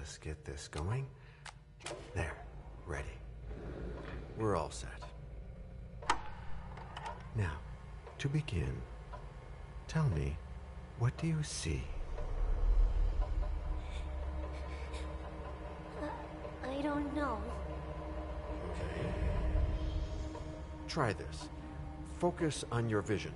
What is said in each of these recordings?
Just get this going. There, ready. We're all set. Now, to begin, tell me, what do you see? I don't know. Okay. Try this. Focus on your vision.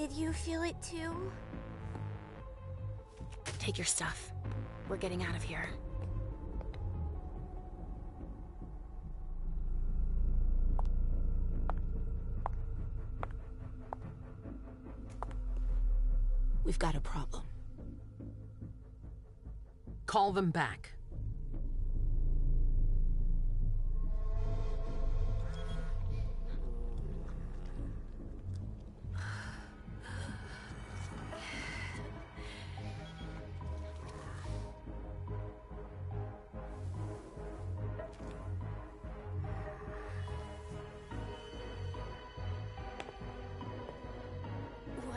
Did you feel it too? Take your stuff. We're getting out of here. We've got a problem. Call them back.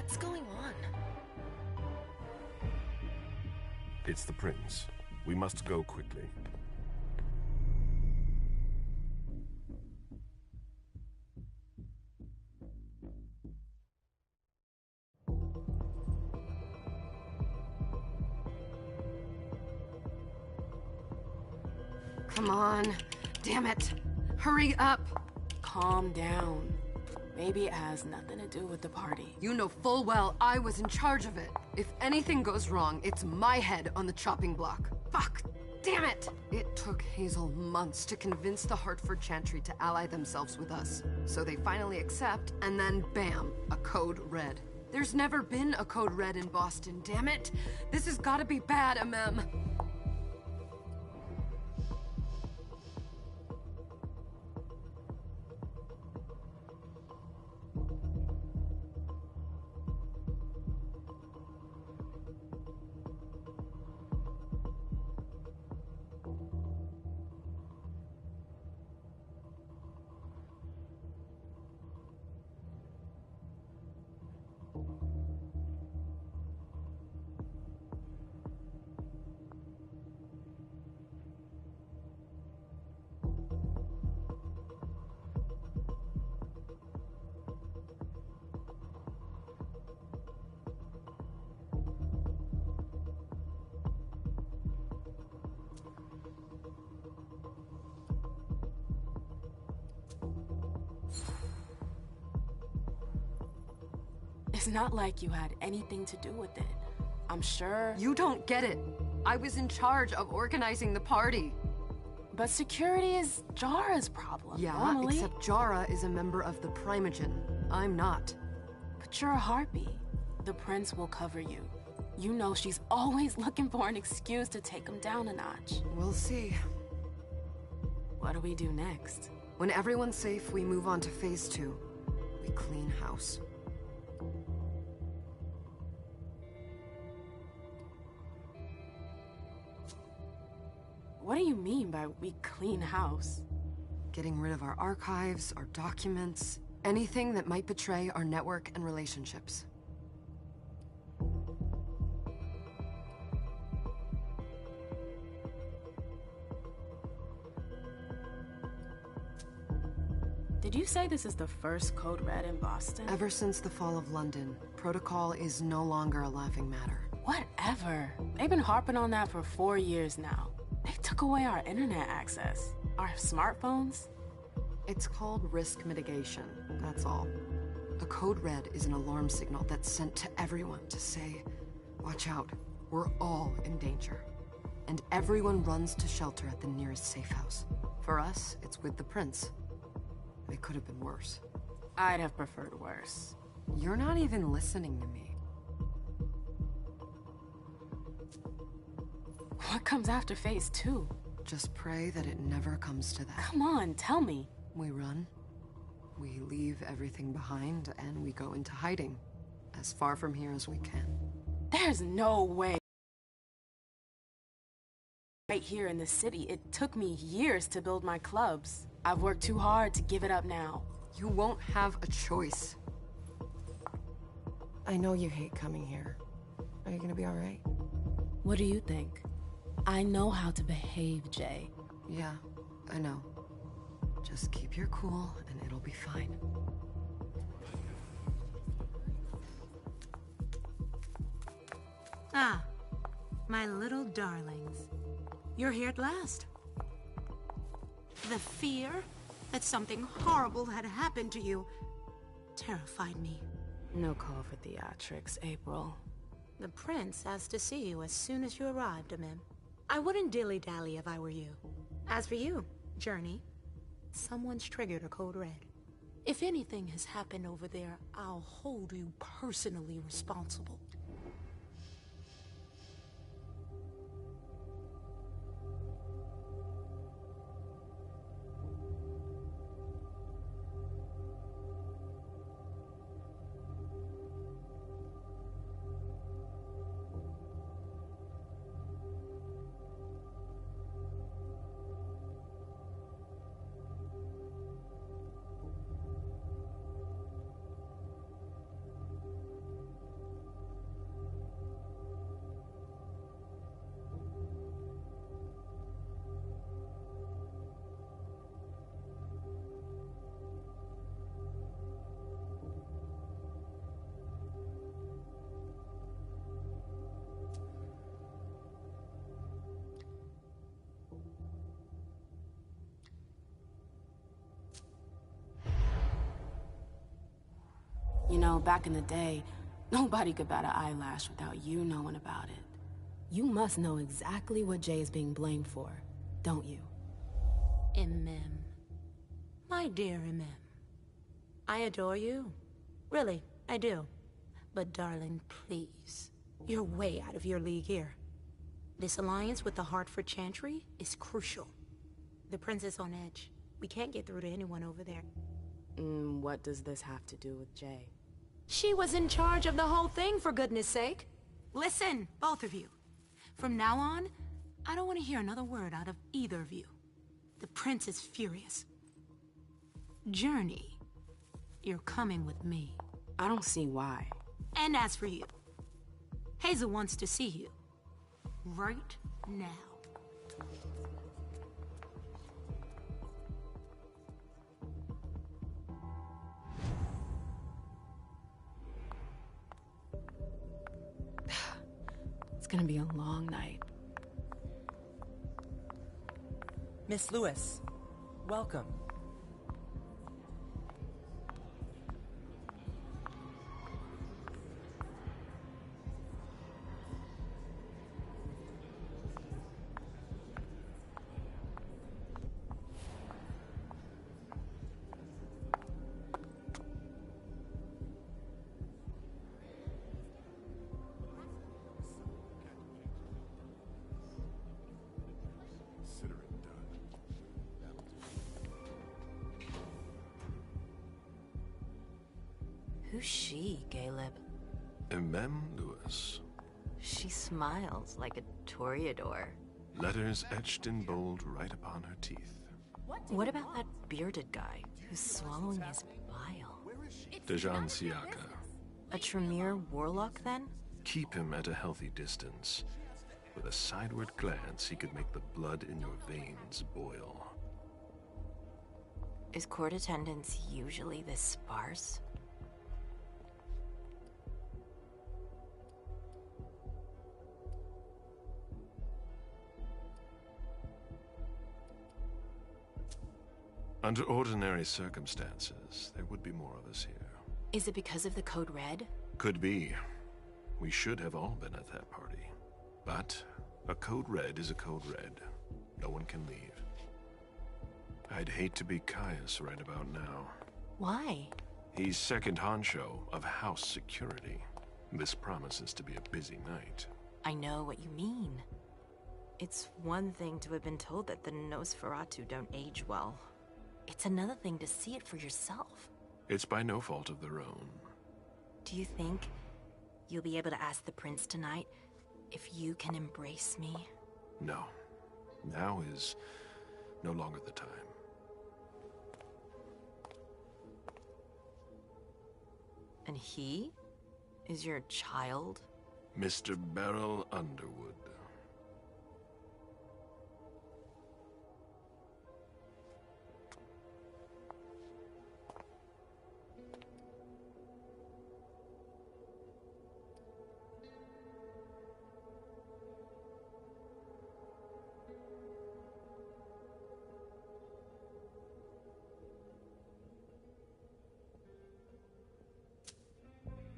What's going on? It's the prince. We must go quickly. Come on. Damn it. Hurry up. Calm down. Maybe it has nothing to do with the party. You know full well I was in charge of it. If anything goes wrong, it's my head on the chopping block. Fuck! Damn it! It took Hazel months to convince the Hartford Chantry to ally themselves with us. So they finally accept, and then bam, a code red. There's never been a code red in Boston, damn it! This has gotta be bad, MM. It's not like you had anything to do with it. I'm sure... You don't get it. I was in charge of organizing the party. But security is Jara's problem, Yeah, normally. except Jara is a member of the Primogen. I'm not. But you're a harpy. The prince will cover you. You know she's always looking for an excuse to take him down a notch. We'll see. What do we do next? When everyone's safe, we move on to phase 2. We clean house. What do you mean by we clean house? Getting rid of our archives, our documents, anything that might betray our network and relationships. say this is the first Code Red in Boston? Ever since the fall of London, protocol is no longer a laughing matter. Whatever. They've been harping on that for 4 years now. They took away our internet access. Our smartphones. It's called risk mitigation, that's all. The Code Red is an alarm signal that's sent to everyone to say, watch out, we're all in danger. And everyone runs to shelter at the nearest safe house. For us, it's with the Prince. It could have been worse. I'd have preferred worse. You're not even listening to me. What comes after phase 2? Just pray that it never comes to that. Come on, tell me. We run. We leave everything behind, and we go into hiding. As far from here as we can. There's no way. Right here in the city, it took me years to build my clubs. I've worked too hard to give it up now. You won't have a choice. I know you hate coming here. Are you gonna be all right? What do you think? I know how to behave, Jay. Yeah, I know. Just keep your cool, and it'll be fine. Ah, my little darlings. You're here at last. The fear that something horrible had happened to you terrified me. No call for theatrics, April. The Prince asked to see you as soon as you arrived, Amim. I wouldn't dilly-dally if I were you. As for you, Journey, someone's triggered a Code Red. If anything has happened over there, I'll hold you personally responsible. You know, back in the day, nobody could bat an eyelash without you knowing about it. You must know exactly what Jay is being blamed for, don't you? Imem. My dear Imem. I adore you. Really, I do. But darling, please. You're way out of your league here. This alliance with the Hartford Chantry is crucial. The Prince is on edge. We can't get through to anyone over there. What does this have to do with Jay? She was in charge of the whole thing, for goodness sake. Listen, both of you. From now on, I don't want to hear another word out of either of you. The Prince is furious. Journey, you're coming with me. I don't see why. And as for you, Hazel wants to see you. Right now. It's gonna be a long night. Miss Lewis, welcome. Who's she, Caleb? Mem Lewis. She smiles like a toreador. Letters etched in bold right upon her teeth. What about that bearded guy who's swallowing his bile? Dejan Siaka. A Tremere warlock, then? Keep him at a healthy distance. With a sideward glance, he could make the blood in your veins boil. Is court attendance usually this sparse? Under ordinary circumstances, there would be more of us here. Is it because of the Code Red? Could be. We should have all been at that party. But a Code Red is a Code Red. No one can leave. I'd hate to be Caius right about now. Why? He's second honcho of house security. This promises to be a busy night. I know what you mean. It's one thing to have been told that the Nosferatu don't age well. It's another thing to see it for yourself. It's by no fault of their own. Do you think you'll be able to ask the prince tonight if you can embrace me? No. Now is no longer the time. And he is your child? Mr. Beryl Underwood.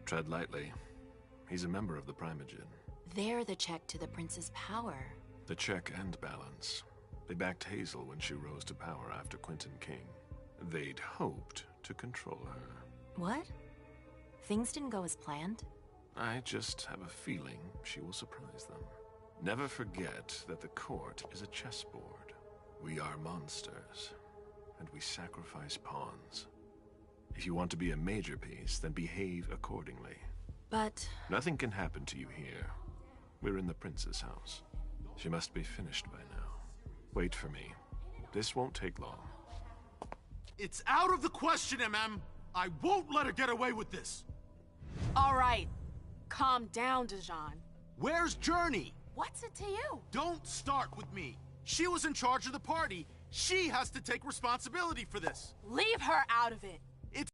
Tread lightly. He's a member of the Primogen. They're the check to the prince's power. The check and balance. They backed Hazel when she rose to power after Quentin King. They'd hoped to control her. What? Things didn't go as planned? I just have a feeling she will surprise them. Never forget that the court is a chessboard. We are monsters, and we sacrifice pawns. If you want to be a major piece, then behave accordingly. But... Nothing can happen to you here. We're in the prince's house. She must be finished by now. Wait for me. This won't take long. It's out of the question, MM! I won't let her get away with this! All right. Calm down, Dijon. Where's Journey? What's it to you? Don't start with me. She was in charge of the party. She has to take responsibility for this. Leave her out of it. It's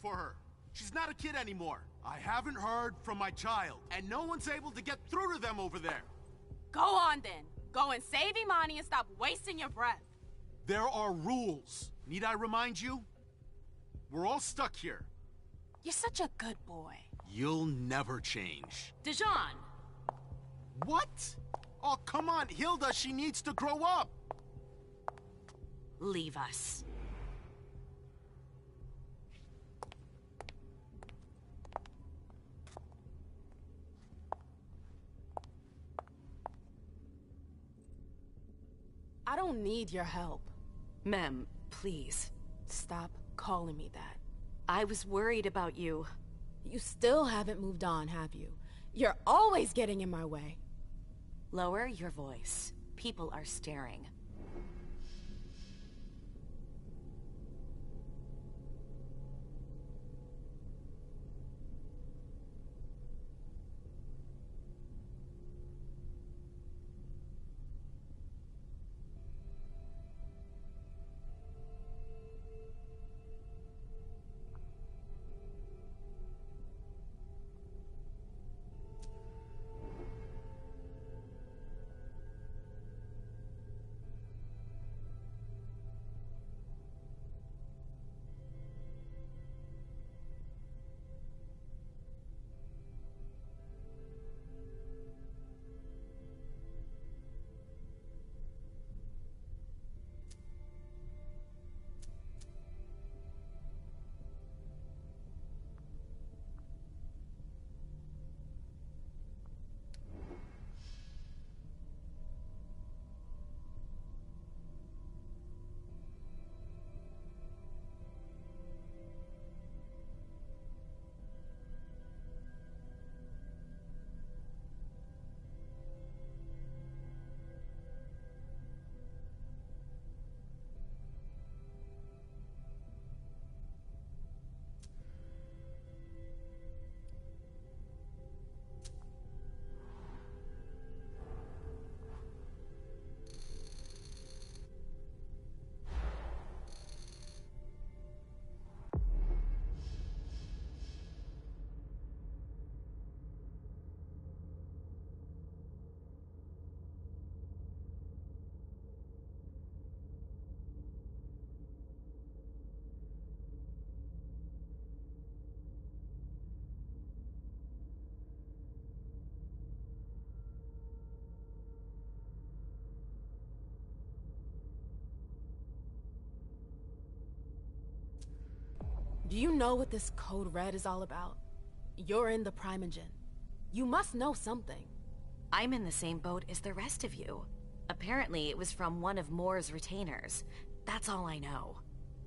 for her. She's not a kid anymore. I haven't heard from my child, and no one's able to get through to them over there. Go on then. Go and save Imani and stop wasting your breath. There are rules. Need I remind you? We're all stuck here. You're such a good boy. You'll never change. Dijon! What? Oh, come on, Hilda, she needs to grow up. Leave us. I don't need your help. Mem, please. Stop calling me that. I was worried about you. You still haven't moved on, have you? You're always getting in my way. Lower your voice. People are staring. Do you know what this Code Red is all about? You're in the Primogen. You must know something. I'm in the same boat as the rest of you. Apparently, it was from one of Moore's retainers. That's all I know.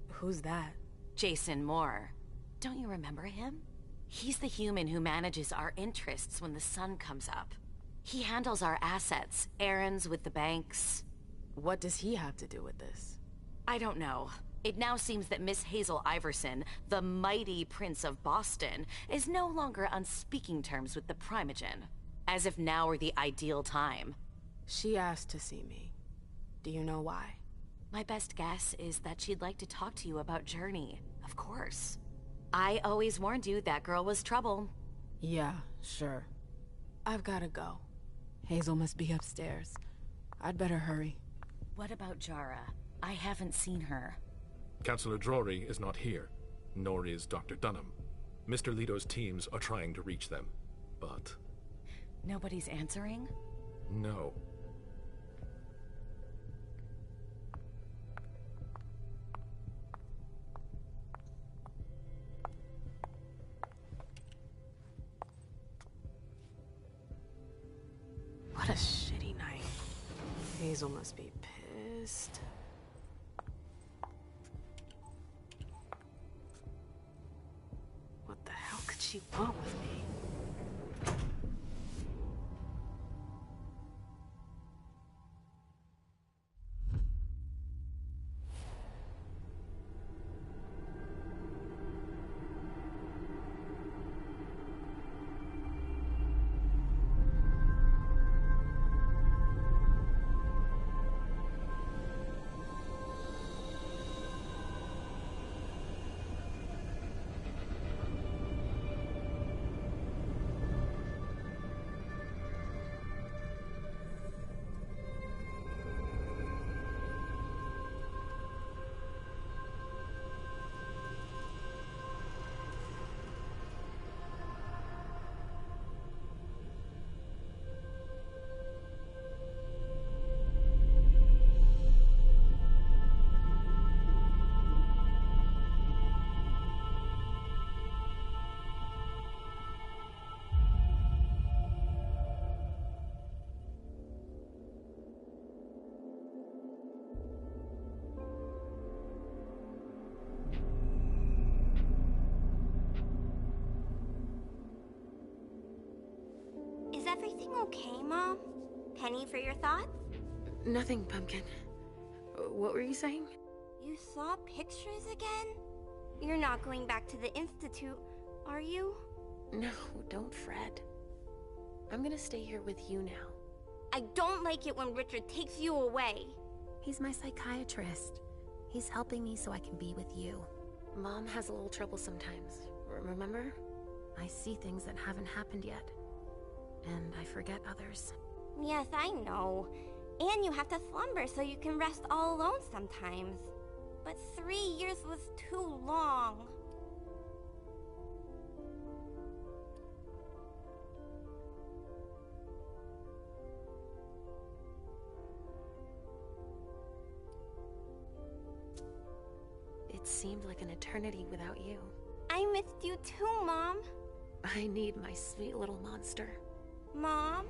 Who's that? Jason Moore. Don't you remember him? He's the human who manages our interests when the sun comes up. He handles our assets, errands with the banks. What does he have to do with this? I don't know. It now seems that Miss Hazel Iverson, the mighty Prince of Boston, is no longer on speaking terms with the Primogen. As if now were the ideal time. She asked to see me. Do you know why? My best guess is that she'd like to talk to you about Journey, of course. I always warned you that girl was trouble. Yeah, sure. I've gotta go. Hazel must be upstairs. I'd better hurry. What about Jara? I haven't seen her. Councillor Drury is not here, nor is Dr. Dunham. Mr. Leto's teams are trying to reach them, but... Nobody's answering? No. What a shitty night. Hazel must be pissed. What the hell could she want with me? Is everything okay, Mom? Penny for your thoughts? Nothing, Pumpkin. What were you saying? You saw pictures again? You're not going back to the Institute, are you? No, don't fret. I'm gonna stay here with you now. I don't like it when Richard takes you away. He's my psychiatrist. He's helping me so I can be with you. Mom has a little trouble sometimes, remember? I see things that haven't happened yet. And I forget others. Yes, I know. And you have to slumber so you can rest all alone sometimes. But 3 years was too long. It seemed like an eternity without you. I missed you too, Mom. I need my sweet little monster. Mom?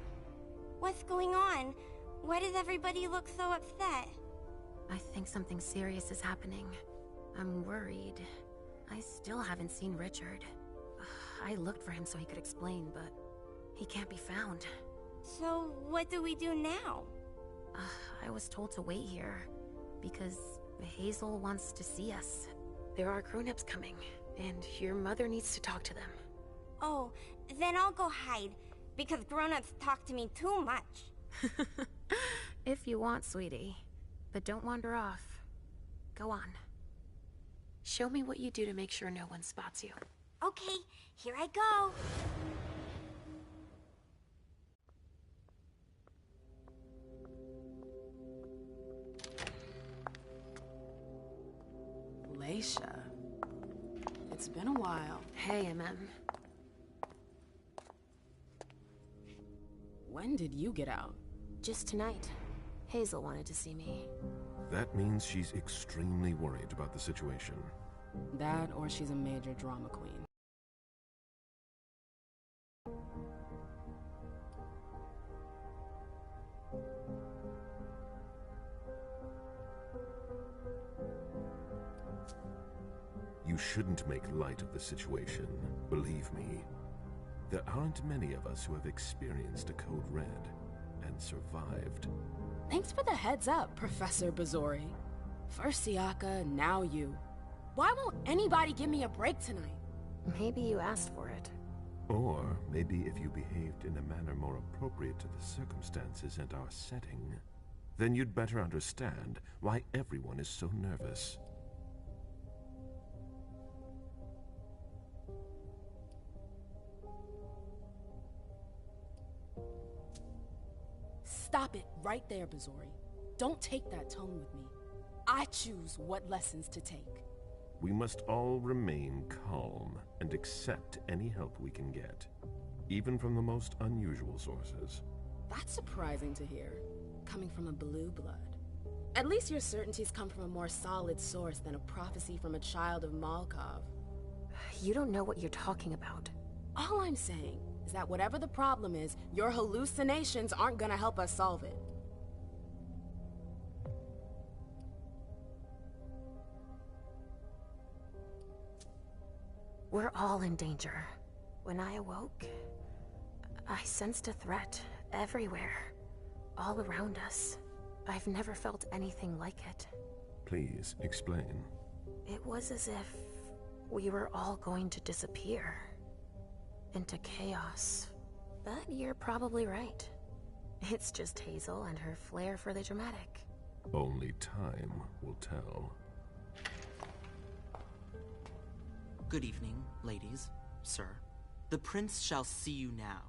What's going on? Why does everybody look so upset? I think something serious is happening. I'm worried. I still haven't seen Richard. I looked for him so he could explain, but he can't be found. So what do we do now? I was told to wait here, because Hazel wants to see us. There are grown-ups coming, and your mother needs to talk to them. Oh, then I'll go hide, because grown-ups talk to me too much. If you want, sweetie. But don't wander off. Go on. Show me what you do to make sure no one spots you. Okay, here I go. Leisha. It's been a while. Hey, MM. When did you get out? Just tonight. Hazel wanted to see me. That means she's extremely worried about the situation. That, or she's a major drama queen. You shouldn't make light of the situation, believe me. There aren't many of us who have experienced a code red and survived. Thanks for the heads up, Professor Bazori. First Siaka, now you. Why won't anybody give me a break tonight? Maybe you asked for it. Or maybe if you behaved in a manner more appropriate to the circumstances and our setting, then you'd better understand why everyone is so nervous. Stop it right there, Bazori. Don't take that tone with me. I choose what lessons to take. We must all remain calm and accept any help we can get, even from the most unusual sources. That's surprising to hear, coming from a blue blood. At least your certainties come from a more solid source than a prophecy from a child of Malkov. You don't know what you're talking about. All I'm saying is that whatever the problem is, your hallucinations aren't gonna help us solve it. We're all in danger. When I awoke, I sensed a threat everywhere, all around us. I've never felt anything like it. Please, explain. It was as if we were all going to disappear. Into chaos. But you're probably right. It's just Hazel and her flair for the dramatic. Only time will tell. Good evening, ladies, sir. The prince shall see you now.